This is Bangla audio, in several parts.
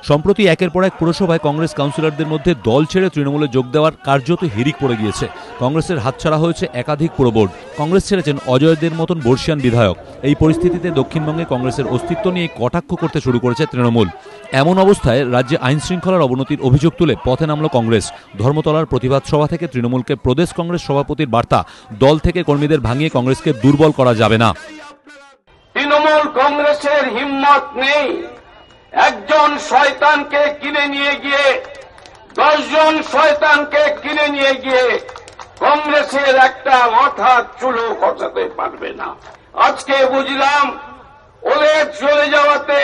সম্প্রতি একের পর এক পুরসভায় কংগ্রেস কাউন্সিলরদের মধ্যে দল ছেড়ে তৃণমূলে যোগ দেওয়ার কার্যত হিড়িক পড়ে গিয়েছে। কংগ্রেসের হাতছাড়া হয়েছে একাধিক পুরবোর্ড। কংগ্রেস ছেড়েছেন অজয়দের মতন বর্ষিয়ান বিধায়ক। এই পরিস্থিতিতে দক্ষিণবঙ্গে কংগ্রেসের অস্তিত্ব নিয়ে কটাক্ষ করতে শুরু করেছে তৃণমূল। এমন অবস্থায় রাজ্যে আইন শৃঙ্খলার অবনতির অভিযোগ তুলে পথে নামল কংগ্রেস। ধর্মতলার প্রতিবাদ সভা থেকে তৃণমূলকে প্রদেশ কংগ্রেস সভাপতির বার্তা, দল থেকে কর্মীদের ভাঙিয়ে কংগ্রেসকে দুর্বল করা যাবে না। তৃণমূল কংগ্রেসের হিম্মত নেই একজন শয়তানকে কিনে নিয়ে গিয়ে 10 জন শয়তানকে কিনে নিয়ে গিয়ে কংগ্রেসের একটা মাথার চুলো খসাতে পারবে না। আজকে বুঝলাম ওদের চলে যাওয়াতে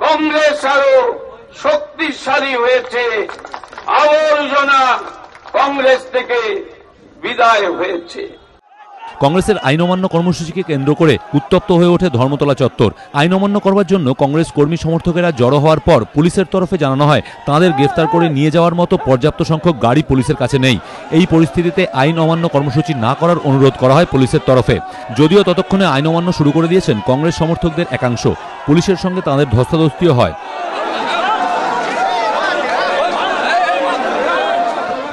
কংগ্রেস আরো শক্তিশালী হয়েছে, আবর্জনা কংগ্রেস থেকে বিদায় হয়েছে। কংগ্রেসের আইন অমান্য কর্মসূচিকে কেন্দ্র করে উত্তপ্ত হয়ে ওঠে ধর্মতলা চত্বর। আইন অমান্য করবার জন্য কংগ্রেস কর্মী সমর্থকেরা জড়ো হওয়ার পর পুলিশের তরফে জানানো হয় তাঁদের গ্রেফতার করে নিয়ে যাওয়ার মতো পর্যাপ্ত সংখ্যক গাড়ি পুলিশের কাছে নেই। এই পরিস্থিতিতে আইন অমান্য কর্মসূচি না করার অনুরোধ করা হয় পুলিশের তরফে। যদিও ততক্ষণে আইন অমান্য শুরু করে দিয়েছেন কংগ্রেস সমর্থকদের একাংশ। পুলিশের সঙ্গে তাঁদের ধস্তাধস্তিও হয়।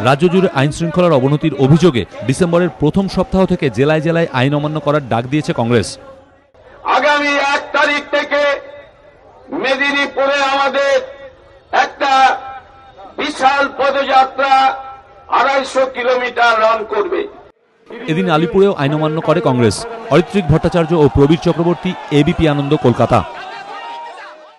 রাজ্য জুড়ে আইন শৃঙ্খলার অবনতির অভিযোগে ডিসেম্বরের প্রথম সপ্তাহ থেকে জেলায় জেলায় আইন অমান্য করার ডাক দিয়েছে কংগ্রেস। আগামী 1 তারিখ থেকে মেদিনীপুরে আমাদের একটা বিশাল পদযাত্রা 250 কিলোমিটার রান করবে। এদিন আলিপুরেও আইন অমান্য করে কংগ্রেস। অরিত্রিক ভট্টাচার্য ও প্রবীর চক্রবর্তী, এবিপি আনন্দ, কলকাতা।